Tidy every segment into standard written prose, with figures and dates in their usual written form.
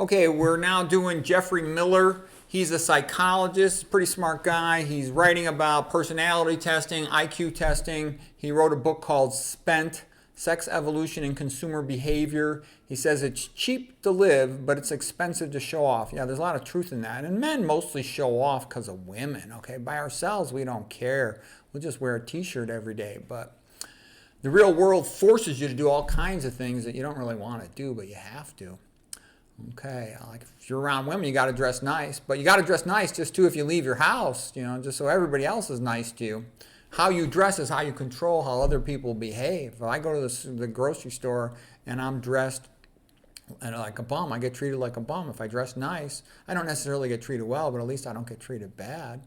Okay, we're now doing Geoffrey Miller. He's a psychologist, pretty smart guy. He's writing about personality testing, IQ testing. He wrote a book called Spent, Sex Evolution and Consumer Behavior. He says it's cheap to live, but it's expensive to show off. Yeah, there's a lot of truth in that. And men mostly show off because of women, okay? By ourselves, we don't care. We'll just wear a t-shirt every day. But the real world forces you to do all kinds of things that you don't really want to do, but you have to. Okay, like if you're around women, you got to dress nice, but you got to dress nice just too if you leave your house, just so everybody else is nice to you. How you dress is how you control how other people behave. If I go to the grocery store and I'm dressed like a bum, I get treated like a bum. If I dress nice, I don't necessarily get treated well, but at least I don't get treated bad.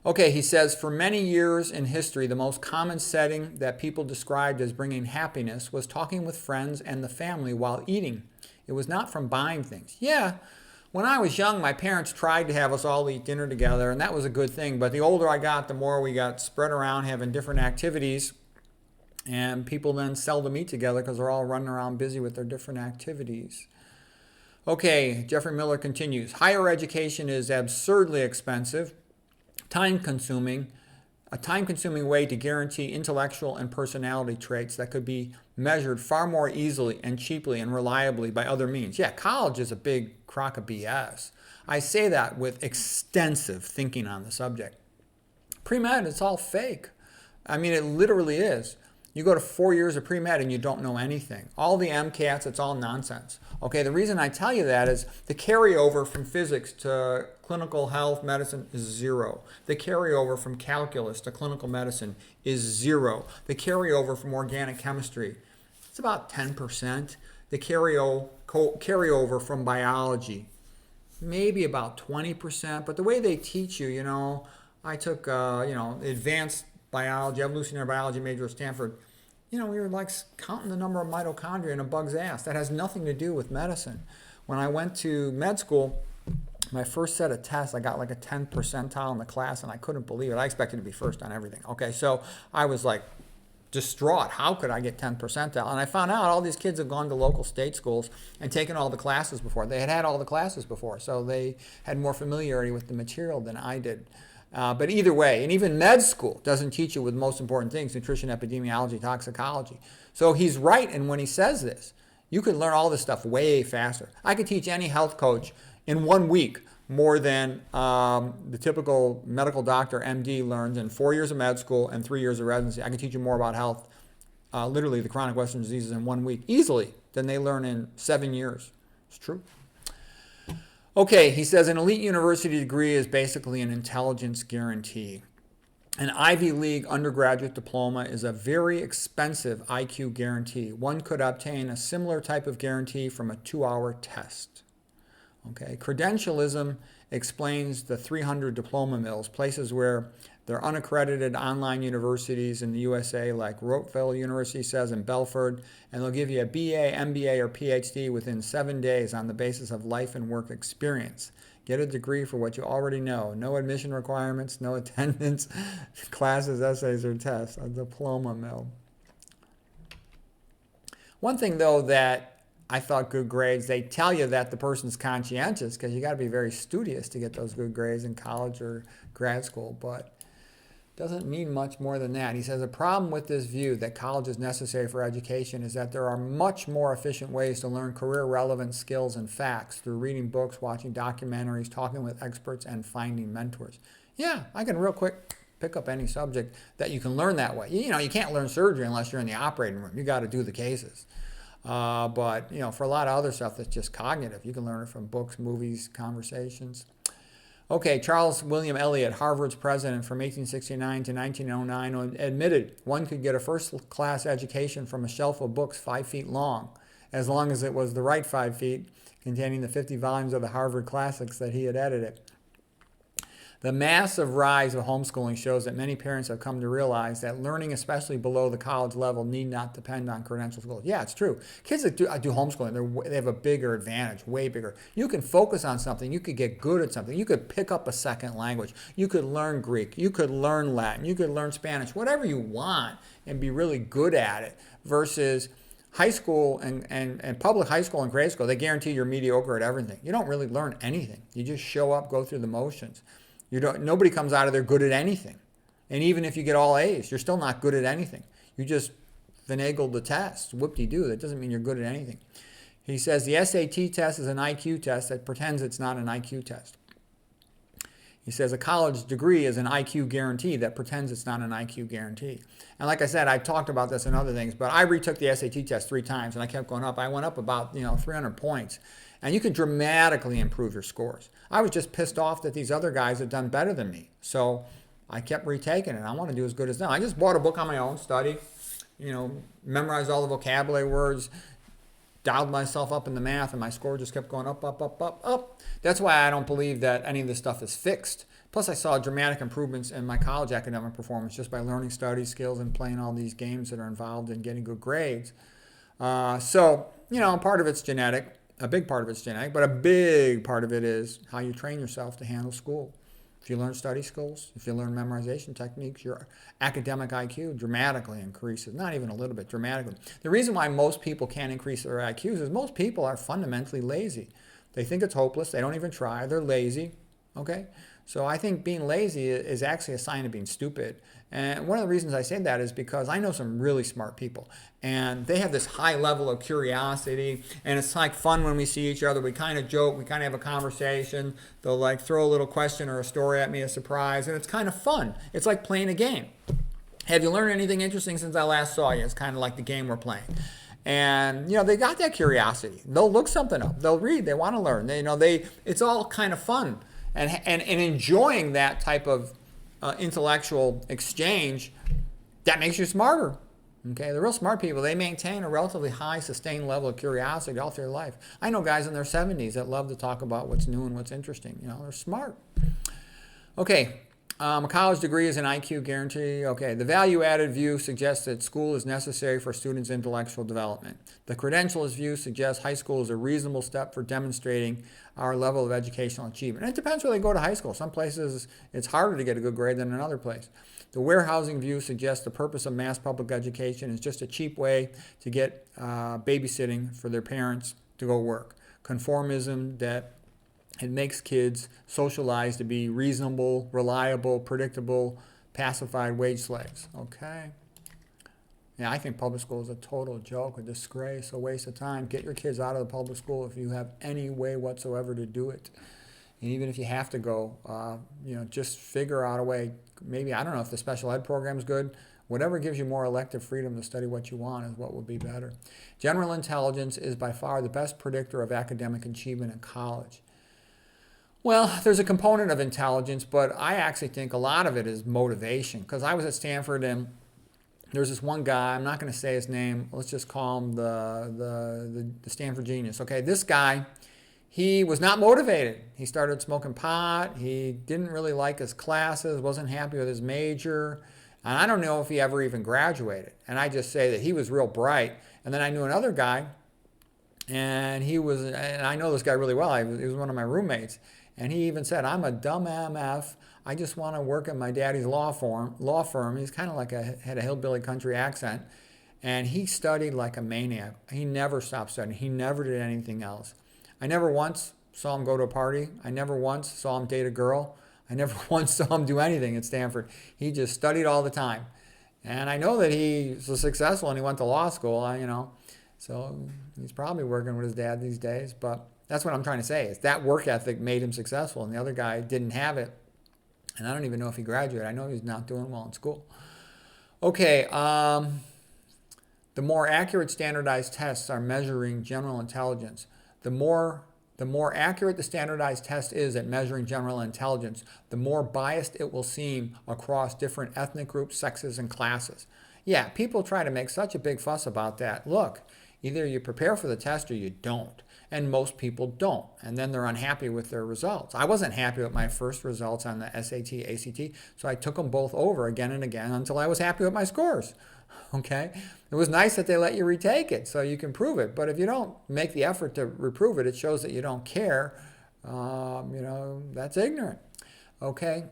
Okay, he says, for many years in history, the most common setting that people described as bringing happiness was talking with friends and the family while eating. It was not from buying things. Yeah, when I was young, my parents tried to have us all eat dinner together, and that was a good thing. But the older I got, the more we got spread around having different activities, and people then seldom eat together because they're all running around busy with their different activities. Okay, Geoffrey Miller continues. Higher education is absurdly expensive, a time-consuming way to guarantee intellectual and personality traits that could be measured far more easily and cheaply and reliably by other means. Yeah, college is a big crock of BS. I say that with extensive thinking on the subject. Pre-med, it's all fake. I mean, it literally is. You go to 4 years of pre-med and you don't know anything. All the MCATs, it's all nonsense. Okay, the reason I tell you that is the carryover from physics to clinical health medicine is zero. The carryover from calculus to clinical medicine is zero. The carryover from organic chemistry, it's about 10%. The carryover from biology, maybe about 20%. But the way they teach you, I took, advanced biology, evolutionary biology major at Stanford. We were like counting the number of mitochondria in a bug's ass. That has nothing to do with medicine. When I went to med school, my first set of tests, I got like a 10th percentile in the class, and I couldn't believe it. I expected to be first on everything. Okay, so I was like distraught. How could I get 10th percentile? And I found out all these kids have gone to local state schools and taken all the classes before. They had all the classes before, so they had more familiarity with the material than I did. But either way, and even med school doesn't teach you with the most important things, nutrition, epidemiology, toxicology. So he's right, and when he says this, you can learn all this stuff way faster. I could teach any health coach in 1 week more than the typical medical doctor, MD, learns in 4 years of med school and 3 years of residency. I can teach you more about health, literally the chronic Western diseases in 1 week, easily, than they learn in 7 years. It's true. Okay, he says an elite university degree is basically an intelligence guarantee. An Ivy League undergraduate diploma is a very expensive IQ guarantee. One could obtain a similar type of guarantee from a 2-hour test. Okay, credentialism explains the 300 diploma mills, places where there are unaccredited online universities in the USA like Rockefeller University says in Belford, and they'll give you a BA, MBA, or PhD within 7 days on the basis of life and work experience. Get a degree for what you already know. No admission requirements, no attendance, classes, essays, or tests. A diploma mill. One thing, though, that I thought good grades, they tell you that the person's conscientious because you got to be very studious to get those good grades in college or grad school, but doesn't mean much more than that. He says a problem with this view that college is necessary for education is that there are much more efficient ways to learn career-relevant skills and facts through reading books, watching documentaries, talking with experts, and finding mentors. Yeah, I can real quick pick up any subject that you can learn that way. You can't learn surgery unless you're in the operating room. You got to do the cases. But for a lot of other stuff that's just cognitive, you can learn it from books, movies, conversations. Okay, Charles William Eliot, Harvard's president from 1869 to 1909, admitted one could get a first-class education from a shelf of books 5 feet long as it was the right 5 feet, containing the 50 volumes of the Harvard classics that he had edited. The massive rise of homeschooling shows that many parents have come to realize that learning, especially below the college level, need not depend on credential schools. Yeah, it's true. Kids that do homeschooling, they have a bigger advantage, way bigger. You can focus on something. You could get good at something. You could pick up a second language. You could learn Greek. You could learn Latin. You could learn Spanish, whatever you want, and be really good at it versus high school and public high school and grade school, they guarantee you're mediocre at everything. You don't really learn anything. You just show up, go through the motions. Nobody comes out of there good at anything. And even if you get all A's, you're still not good at anything. You just finagled the test. Whoop-de-doo. That doesn't mean you're good at anything. He says the SAT test is an IQ test that pretends it's not an IQ test. He says a college degree is an IQ guarantee that pretends it's not an IQ guarantee. And like I said, I talked about this and other things, but I retook the SAT test 3 times and I kept going up. I went up about 300 points. And you can dramatically improve your scores. I was just pissed off that these other guys had done better than me. So I kept retaking it. I want to do as good as them. I just bought a book on my own, studied, memorized all the vocabulary words, dialed myself up in the math, and my score just kept going up, up, up, up, up. That's why I don't believe that any of this stuff is fixed. Plus, I saw dramatic improvements in my college academic performance just by learning study skills and playing all these games that are involved in getting good grades. So, part of it's genetic. A big part of it's genetic, but a big part of it is how you train yourself to handle school. If you learn study skills, if you learn memorization techniques, your academic IQ dramatically increases. Not even a little bit, dramatically. The reason why most people can't increase their IQs is most people are fundamentally lazy. They think it's hopeless. They don't even try. They're lazy. Okay? So I think being lazy is actually a sign of being stupid. And one of the reasons I say that is because I know some really smart people. And they have this high level of curiosity. And it's like fun when we see each other. We kind of joke. We kind of have a conversation. They'll like throw a little question or a story at me, a surprise. And it's kind of fun. It's like playing a game. Have you learned anything interesting since I last saw you? It's kind of like the game we're playing. And, they got that curiosity. They'll look something up. They'll read. They want to learn. It's all kind of fun. And enjoying that type of intellectual exchange, that makes you smarter. Okay, the real smart people, they maintain a relatively high sustained level of curiosity all through their life. I know guys in their 70s that love to talk about what's new and what's interesting. They're smart. Okay, a college degree is an IQ guarantee. Okay, the value-added view suggests that school is necessary for students' intellectual development. The credentialist view suggests high school is a reasonable step for demonstrating our level of educational achievement. And it depends where they go to high school. Some places it's harder to get a good grade than another place. The warehousing view suggests the purpose of mass public education is just a cheap way to get babysitting for their parents to go work. Conformism, that it makes kids socialize to be reasonable, reliable, predictable, pacified wage slaves. Okay? Yeah, I think public school is a total joke, a disgrace, a waste of time. Get your kids out of the public school if you have any way whatsoever to do it. And even if you have to go, just figure out a way. Maybe, I don't know if the special ed program is good. Whatever gives you more elective freedom to study what you want is what would be better. General intelligence is by far the best predictor of academic achievement in college. Well, there's a component of intelligence, but I actually think a lot of it is motivation. Because I was at Stanford and there's this one guy, I'm not going to say his name, let's just call him the Stanford genius. Okay, this guy, he was not motivated. He started smoking pot. He didn't really like his classes, wasn't happy with his major. And I don't know if he ever even graduated. And I just say that he was real bright. And then I knew another guy, and I know this guy really well. He was one of my roommates. And he even said, I'm a dumb MF. I just want to work in my daddy's law firm. He's kind of like had a hillbilly country accent. And he studied like a maniac. He never stopped studying. He never did anything else. I never once saw him go to a party. I never once saw him date a girl. I never once saw him do anything at Stanford. He just studied all the time. And I know that he was successful and he went to law school, So he's probably working with his dad these days. But that's what I'm trying to say, is that work ethic made him successful, and the other guy didn't have it. And I don't even know if he graduated. I know he's not doing well in school. Okay, the more accurate standardized tests are measuring general intelligence. The more accurate the standardized test is at measuring general intelligence, the more biased it will seem across different ethnic groups, sexes, and classes. Yeah, people try to make such a big fuss about that. Look, either you prepare for the test or you don't. And most people don't. And then they're unhappy with their results. I wasn't happy with my first results on the SAT, ACT, so I took them both over again and again until I was happy with my scores. Okay? It was nice that they let you retake it so you can prove it. But if you don't make the effort to reprove it, it shows that you don't care. That's ignorant. Okay?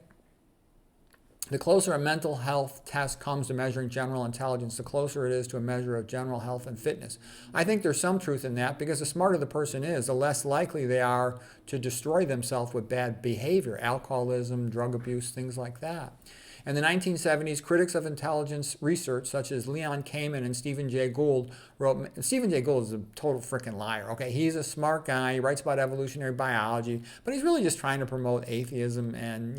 The closer a mental health test comes to measuring general intelligence, the closer it is to a measure of general health and fitness. I think there's some truth in that, because the smarter the person is, the less likely they are to destroy themselves with bad behavior, alcoholism, drug abuse, things like that. In the 1970s, critics of intelligence research, such as Leon Kamin and Stephen Jay Gould, wrote. Stephen Jay Gould is a total freaking liar. Okay, he's a smart guy. He writes about evolutionary biology, but he's really just trying to promote atheism and,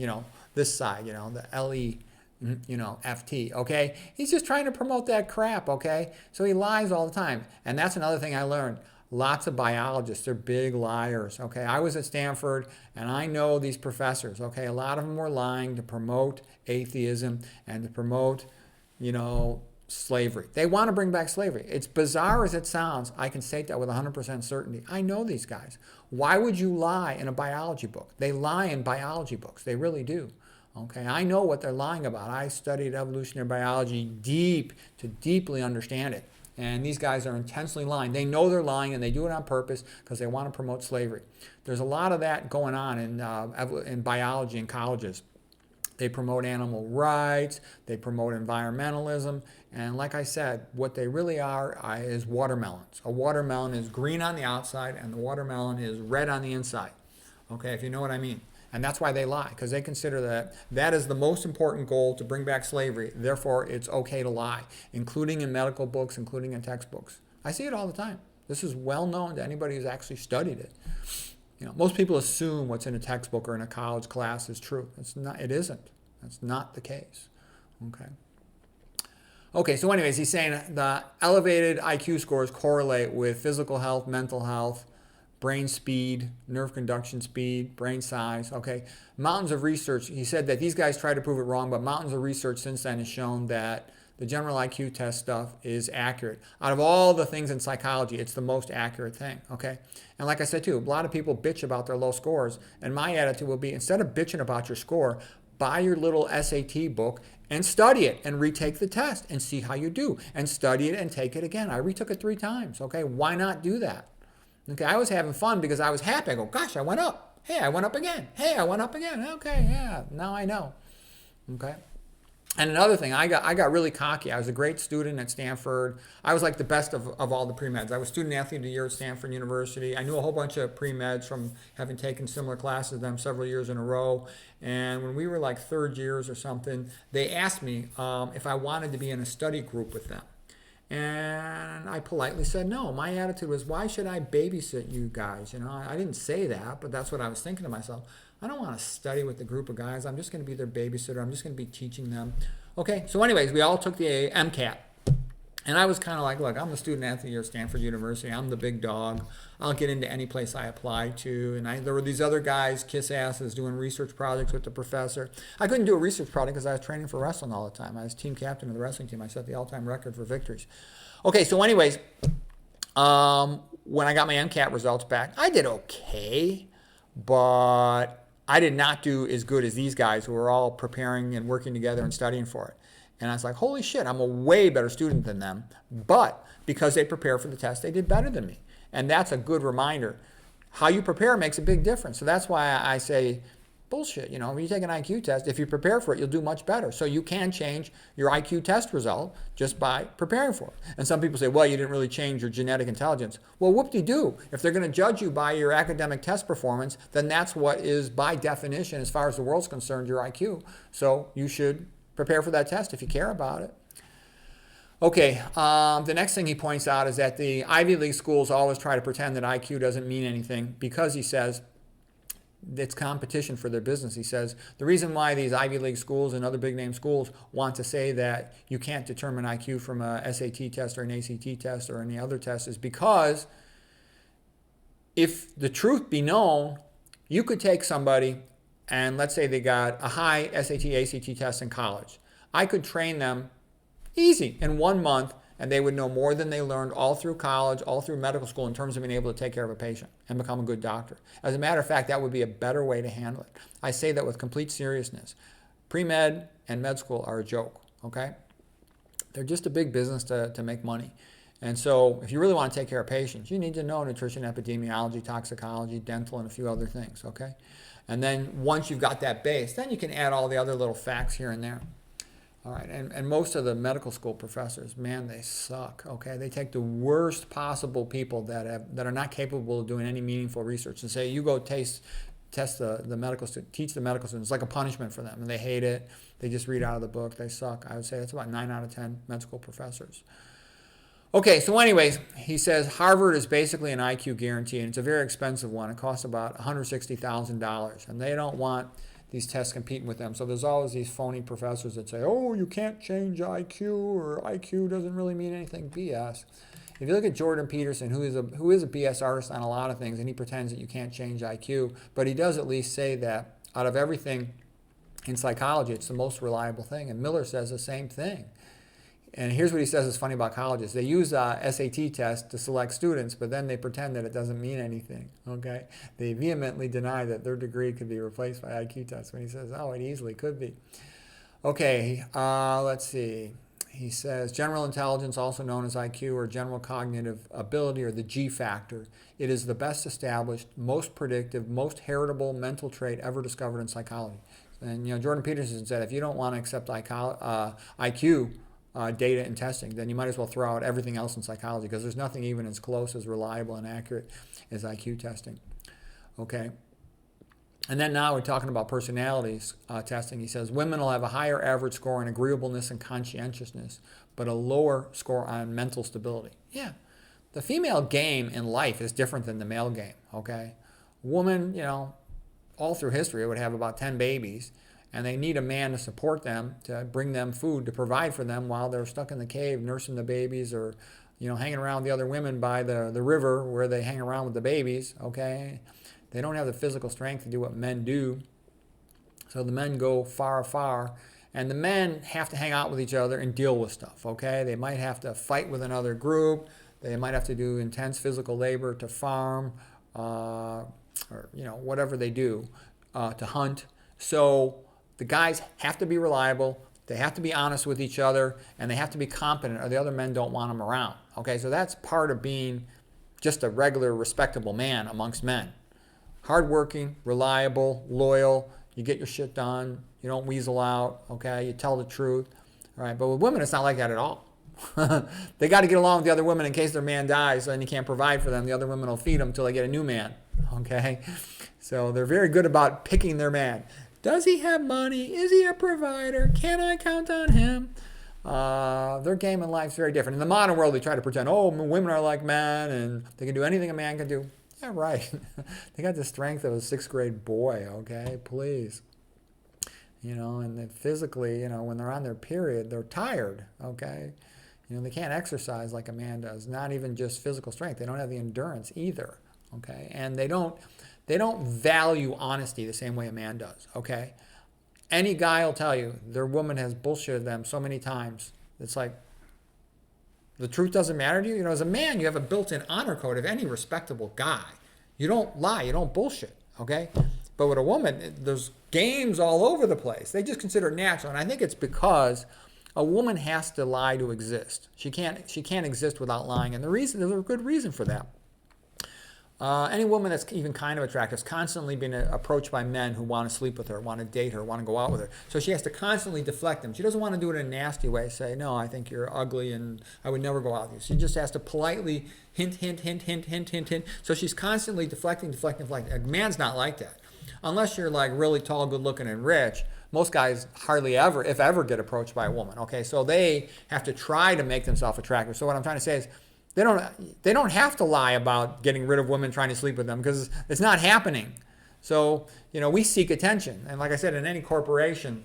this side, the LE, FT. Okay, he's just trying to promote that crap. Okay, so he lies all the time, and that's another thing I learned. Lots of biologists, they're big liars. Okay, I was at Stanford and I know these professors. Okay, a lot of them were lying to promote atheism and to promote, slavery. They want to bring back slavery. It's bizarre as it sounds. I can state that with 100% certainty. I know these guys. Why would you lie in a biology book? They lie in biology books. They really do. Okay, I know what they're lying about. I studied evolutionary biology to deeply understand it. And these guys are intentionally lying. They know they're lying, and they do it on purpose because they want to promote slavery. There's a lot of that going on in biology in colleges. They promote animal rights. They promote environmentalism. And like I said, what they really are is watermelons. A watermelon is green on the outside, and the watermelon is red on the inside. Okay, if you know what I mean. And that's why they lie, because they consider that is the most important goal, to bring back slavery. Therefore, it's okay to lie, including in medical books, including in textbooks. I see it all the time. This is well known to anybody who's actually studied it. Most people assume what's in a textbook or in a college class is true. It's not. It isn't. That's not the case. Okay, so anyways, he's saying the elevated IQ scores correlate with physical health, mental health, brain speed, nerve conduction speed, brain size. Okay, mountains of research. He said that these guys tried to prove it wrong, but mountains of research since then has shown that the general IQ test stuff is accurate. Out of all the things in psychology, it's the most accurate thing. Okay, and like I said too, a lot of people bitch about their low scores, and my attitude will be, instead of bitching about your score, buy your little SAT book and study it and retake the test and see how you do, and study it and take it again. I retook it 3 times. Okay, why not do that? Okay, I was having fun because I was happy. I go, gosh, I went up. Hey, I went up again. Hey, I went up again. Okay, yeah, now I know. Okay. And another thing, I got really cocky. I was a great student at Stanford. I was like the best of all the pre-meds. I was student athlete of the year at Stanford University. I knew a whole bunch of pre-meds from having taken similar classes to them several years in a row. And when we were like third years or something, they asked me if I wanted to be in a study group with them. And I politely said no. My attitude was, why should I babysit you guys? I didn't say that, but that's what I was thinking to myself. I don't want to study with a group of guys. I'm just going to be their babysitter. I'm just going to be teaching them. Okay, so anyways, we all took the MCAT. And I was kind of like, look, I'm the student athlete here at Stanford University. I'm the big dog. I'll get into any place I apply to. And there were these other guys, kiss asses, doing research projects with the professor. I couldn't do a research project because I was training for wrestling all the time. I was team captain of the wrestling team. I set the all-time record for victories. Okay, so anyways, when I got my MCAT results back, I did okay, but I did not do as good as these guys who were all preparing and working together and studying for it. And I was like, holy shit, I'm a way better student than them. But because they prepared for the test, they did better than me. And that's a good reminder. How you prepare makes a big difference. So that's why I say, bullshit. When you take an IQ test, if you prepare for it, you'll do much better. So you can change your IQ test result just by preparing for it. And some people say, well, you didn't really change your genetic intelligence. Well, whoop-de-doo. If they're going to judge you by your academic test performance, then that's what is, by definition, as far as the world's concerned, your IQ. So you should prepare for that test if you care about it. Okay, the next thing he points out is that the Ivy League schools always try to pretend that IQ doesn't mean anything because, he says, it's competition for their business. He says the reason why these Ivy League schools and other big name schools want to say that you can't determine IQ from a SAT test or an ACT test or any other test is because if the truth be known, you could take somebody and let's say they got a high SAT, ACT test in college. I could train them easy in 1 month and they would know more than they learned all through college, all through medical school in terms of being able to take care of a patient and become a good doctor. As a matter of fact, that would be a better way to handle it. I say that with complete seriousness. Pre-med and med school are a joke, okay? They're just a big business to make money. And so if you really want to take care of patients, you need to know nutrition, epidemiology, toxicology, dental, and a few other things, okay? And then once you've got that base, then you can add all the other little facts here and there. All right, and most of the medical school professors, man, they suck, okay? They take the worst possible people that are not capable of doing any meaningful research and say, you go teach the medical students. It's like a punishment for them, and they hate it. They just read out of the book. They suck. I would say that's about 9 out of 10 med school professors. Okay, so anyways, he says Harvard is basically an IQ guarantee, and it's a very expensive one. It costs about $160,000, and they don't want these tests competing with them. So there's always these phony professors that say, oh, you can't change IQ, or IQ doesn't really mean anything. BS. If you look at Jordan Peterson, who is a BS artist on a lot of things, and he pretends that you can't change IQ, but he does at least say that out of everything in psychology, it's the most reliable thing. And Miller says the same thing. And here's what he says is funny about colleges. They use SAT tests to select students, but then they pretend that it doesn't mean anything, okay? They vehemently deny that their degree could be replaced by IQ tests when he says, oh, it easily could be. Okay, let's see. He says, general intelligence, also known as IQ or general cognitive ability, or the G factor. It is the best established, most predictive, most heritable mental trait ever discovered in psychology. And, Jordan Peterson said, if you don't want to accept IQ data and testing, then you might as well throw out everything else in psychology, because there's nothing even as close as reliable and accurate as IQ testing. Okay. And then now we're talking about personalities testing. He says women will have a higher average score on agreeableness and conscientiousness, but a lower score on mental stability. Yeah. The female game in life is different than the male game. Okay. Woman, all through history would have about 10 babies. And they need a man to support them, to bring them food, to provide for them while they're stuck in the cave nursing the babies, or, hanging around with the other women by the river where they hang around with the babies, okay? They don't have the physical strength to do what men do. So the men go far, far. And the men have to hang out with each other and deal with stuff, okay? They might have to fight with another group. They might have to do intense physical labor to farm, or, whatever they do, to hunt. So the guys have to be reliable, they have to be honest with each other, and they have to be competent, or the other men don't want them around. Okay, so that's part of being just a regular, respectable man amongst men. Hardworking, reliable, loyal, you get your shit done, you don't weasel out, okay, you tell the truth. All right, but with women, it's not like that at all. They got to get along with the other women in case their man dies, and you can't provide for them. The other women will feed them until they get a new man, okay? So they're very good about picking their man. Does he have money? Is he a provider? Can I count on him? Their game in life is very different. In the modern world, they try to pretend, oh, women are like men and they can do anything a man can do. Yeah, right. They got the strength of a 6th grade boy, okay? Please. And then physically, when they're on their period, they're tired, okay? They can't exercise like a man does, not even just physical strength. They don't have the endurance either, okay? And they don't value honesty the same way a man does, okay? Any guy will tell you their woman has bullshitted them so many times. It's like, the truth doesn't matter to you? As a man, you have a built-in honor code of any respectable guy. You don't lie, you don't bullshit, okay? But with a woman, there's games all over the place. They just consider it natural, and I think it's because a woman has to lie to exist. She can't exist without lying, and there's a good reason for that. Any woman that's even kind of attractive is constantly being approached by men who want to sleep with her, want to date her, want to go out with her. So she has to constantly deflect them. She doesn't want to do it in a nasty way, say, no, I think you're ugly and I would never go out with you. She just has to politely hint. So she's constantly deflecting. A man's not like that. Unless you're like really tall, good looking, and rich, most guys hardly ever, if ever, get approached by a woman. Okay, so they have to try to make themselves attractive. So what I'm trying to say is, they don't have to lie about getting rid of women trying to sleep with them, because it's not happening. So, we seek attention. And like I said, in any corporation,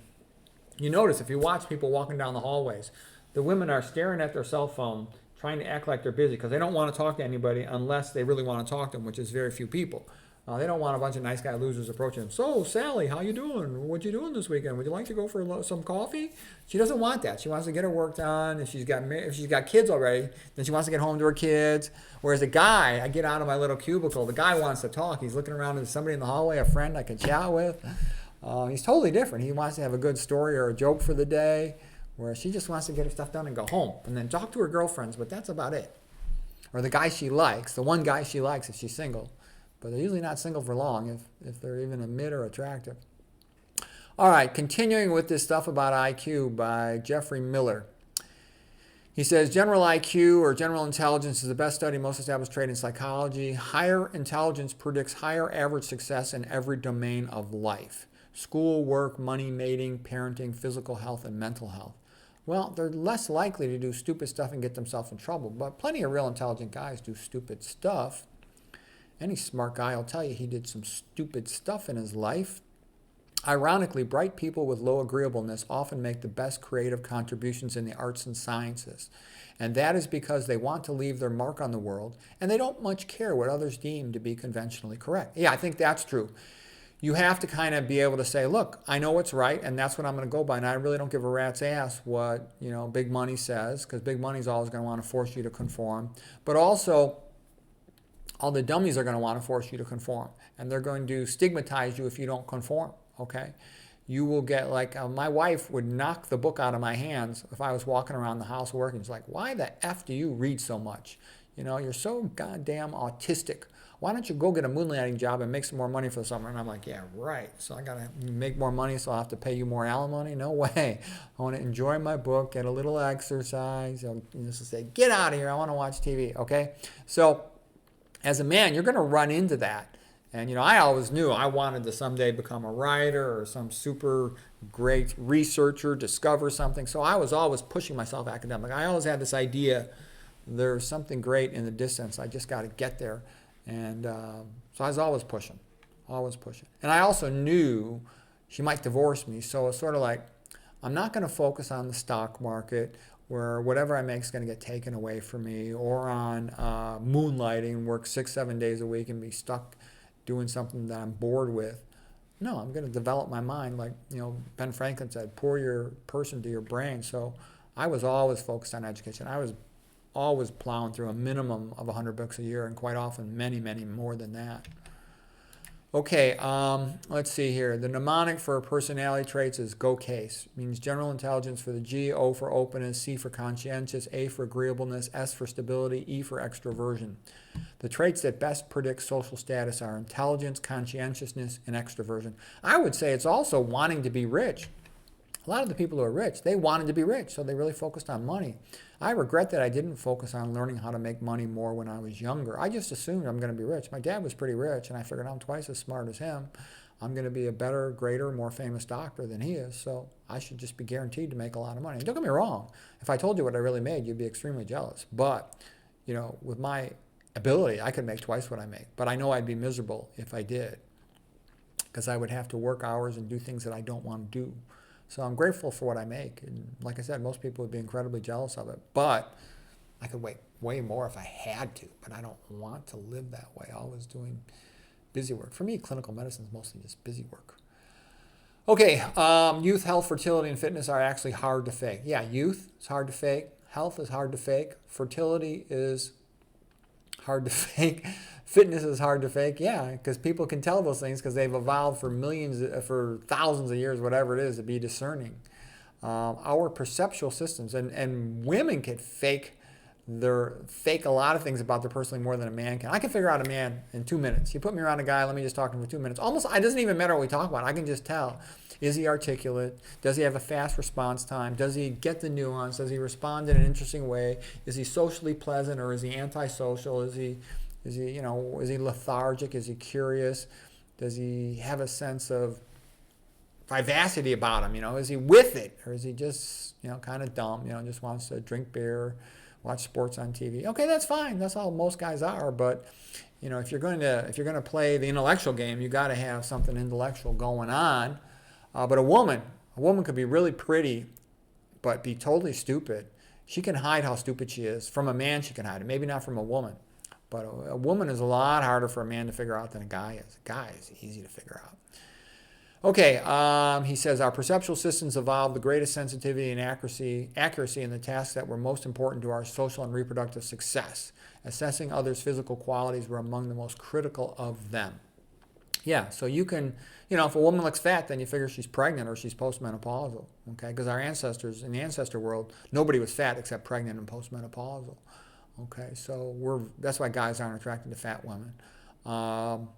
you notice if you watch people walking down the hallways, the women are staring at their cell phone, trying to act like they're busy, because they don't want to talk to anybody unless they really want to talk to them, which is very few people. They don't want a bunch of nice guy losers approaching them. So, Sally, how you doing? What you doing this weekend? Would you like to go for some coffee? She doesn't want that. She wants to get her work done. If she's got kids already, then she wants to get home to her kids. Whereas a guy, I get out of my little cubicle. The guy wants to talk. He's looking around at somebody in the hallway, a friend I can chat with. He's totally different. He wants to have a good story or a joke for the day. Whereas she just wants to get her stuff done and go home, and then talk to her girlfriends. But that's about it. or the guy she likes, the one guy she likes if she's single. But they're usually not single for long if they're even a mid or attractive. All right, continuing with this stuff about IQ by Geoffrey Miller. He says, general IQ or general intelligence is the best study, most established trait in psychology. Higher intelligence predicts higher average success in every domain of life. School, work, money, mating, parenting, physical health, and mental health. Well, they're less likely to do stupid stuff and get themselves in trouble, but plenty of real intelligent guys do stupid stuff. Any smart guy will tell you he did some stupid stuff in his life. Ironically, bright people with low agreeableness often make the best creative contributions in the arts and sciences. And that is because they want to leave their mark on the world, and they don't much care what others deem to be conventionally correct. Yeah, I think that's true. You have to kind of be able to say, look, I know what's right, and that's what I'm going to go by. And I really don't give a rat's ass what, big money says, because big money's always going to want to force you to conform. But also, all the dummies are going to want to force you to conform, and they're going to stigmatize you if you don't conform. Okay, you will get my wife would knock the book out of my hands if I was walking around the house working. She's like, why the F do you read so much? You're so goddamn autistic. Why don't you go get a moonlighting job and make some more money for the summer? And I'm like, yeah, right. So I got to make more money, so I'll have to pay you more alimony? No way. I want to enjoy my book, get a little exercise. Just say, get out of here. I want to watch TV. Okay? So as a man, you're going to run into that. And, I always knew I wanted to someday become a writer or some super great researcher, discover something. So I was always pushing myself academic. I always had this idea, there's something great in the distance. I just got to get there. And so I was always pushing. And I also knew she might divorce me. So it's sort of like, I'm not going to focus on the stock market where whatever I make is going to get taken away from me, or on moonlighting, work 6-7 days a week and be stuck doing something that I'm bored with. No, I'm going to develop my mind. Like, Ben Franklin said, pour your person to your brain. So I was always focused on education. I was always plowing through a minimum of 100 books a year, and quite often many, many more than that. Okay, let's see here. The mnemonic for personality traits is go case. It means general intelligence for the G, O for openness, C for conscientious, A for agreeableness, S for stability, E for extroversion. The traits that best predict social status are intelligence, conscientiousness, and extroversion. I would say it's also wanting to be rich. A lot of the people who are rich, they wanted to be rich, so they really focused on money. I regret that I didn't focus on learning how to make money more when I was younger. I just assumed I'm going to be rich. My dad was pretty rich, and I figured I'm twice as smart as him. I'm going to be a better, greater, more famous doctor than he is, so I should just be guaranteed to make a lot of money. And don't get me wrong. If I told you what I really made, you'd be extremely jealous. But, with my ability, I could make twice what I make. But I know I'd be miserable if I did, because I would have to work hours and do things that I don't want to do. So I'm grateful for what I make. And like I said, most people would be incredibly jealous of it. But I could make way more if I had to. But I don't want to live that way, always doing busy work. For me, clinical medicine is mostly just busy work. Okay, youth, health, fertility, and fitness are actually hard to fake. Yeah, youth is hard to fake. Health is hard to fake. Fertility is hard to fake. Fitness is hard to fake. Yeah, because people can tell those things because they've evolved for thousands of years, whatever it is, to be discerning. Our perceptual systems, and women can fake a lot of things about their personality more than a man can. I can figure out a man in 2 minutes. You put me around a guy, let me just talk to him for 2 minutes. Almost, it doesn't even matter what we talk about. I can just tell. Is he articulate? Does he have a fast response time? Does he get the nuance? Does he respond in an interesting way? Is he socially pleasant, or is he antisocial? Is he lethargic? Is he curious? Does he have a sense of vivacity about him? Is he with it, or is he just, kind of dumb? Just wants to drink beer, watch sports on TV. Okay, that's fine. That's all most guys are. But if you're going to play the intellectual game, you got to have something intellectual going on. But a woman could be really pretty, but be totally stupid. She can hide how stupid she is. From a man, she can hide it. Maybe not from a woman. But a woman is a lot harder for a man to figure out than a guy is. A guy is easy to figure out. Okay, he says, our perceptual systems evolved the greatest sensitivity and accuracy in the tasks that were most important to our social and reproductive success. Assessing others' physical qualities were among the most critical of them. Yeah, so you can, if a woman looks fat, then you figure she's pregnant or she's postmenopausal, okay? Because our ancestors, in the ancestor world, nobody was fat except pregnant and postmenopausal. Okay, so that's why guys aren't attracted to fat women. Um,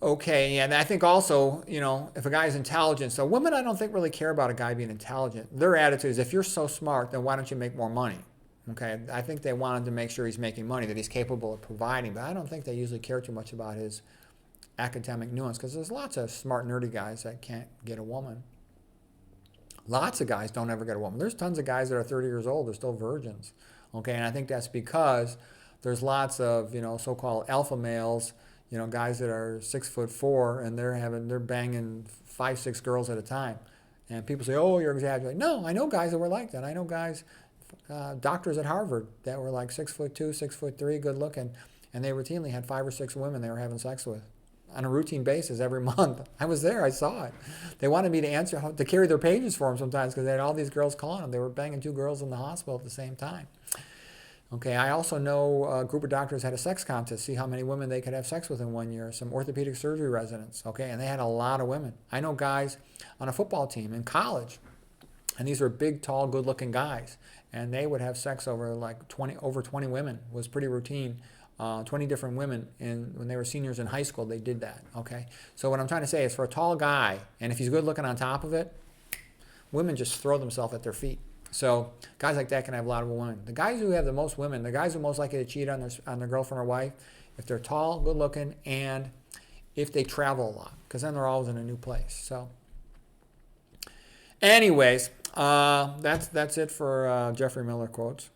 okay, and I think also, if a guy is intelligent, so women I don't think really care about a guy being intelligent. Their attitude is, if you're so smart, then why don't you make more money? Okay, I think they wanted to make sure he's making money, that he's capable of providing, but I don't think they usually care too much about his academic nuance, because there's lots of smart, nerdy guys that can't get a woman. Lots of guys don't ever get a woman. There's tons of guys that are 30 years old, they're still virgins. Okay, and I think that's because there's lots of, so-called alpha males, guys that are 6'4", and they're banging 5, 6 girls at a time. And people say, oh, you're exaggerating. No, I know guys that were like that. I know guys, doctors at Harvard, that were like 6'2", 6'3", good looking, and they routinely had 5 or 6 women they were having sex with on a routine basis every month. I was there. I saw it. They wanted me to carry their pages for them sometimes, because they had all these girls calling them. They were banging 2 girls in the hospital at the same time. Okay, I also know a group of doctors had a sex contest, see how many women they could have sex with in 1 year. Some orthopedic surgery residents, okay, and they had a lot of women. I know guys on a football team in college, and these were big, tall, good-looking guys, and they would have sex over like over 20 women. It was pretty routine. 20 different women, and when they were seniors in high school, they did that. Okay, so what I'm trying to say is, for a tall guy, and if he's good looking on top of it, women just throw themselves at their feet. So guys like that can have a lot of women. The guys who have the most women, the guys who are most likely to cheat on their girlfriend or wife, if they're tall, good looking, and if they travel a lot, because then they're always in a new place. So anyways, that's it for Geoffrey Miller quotes.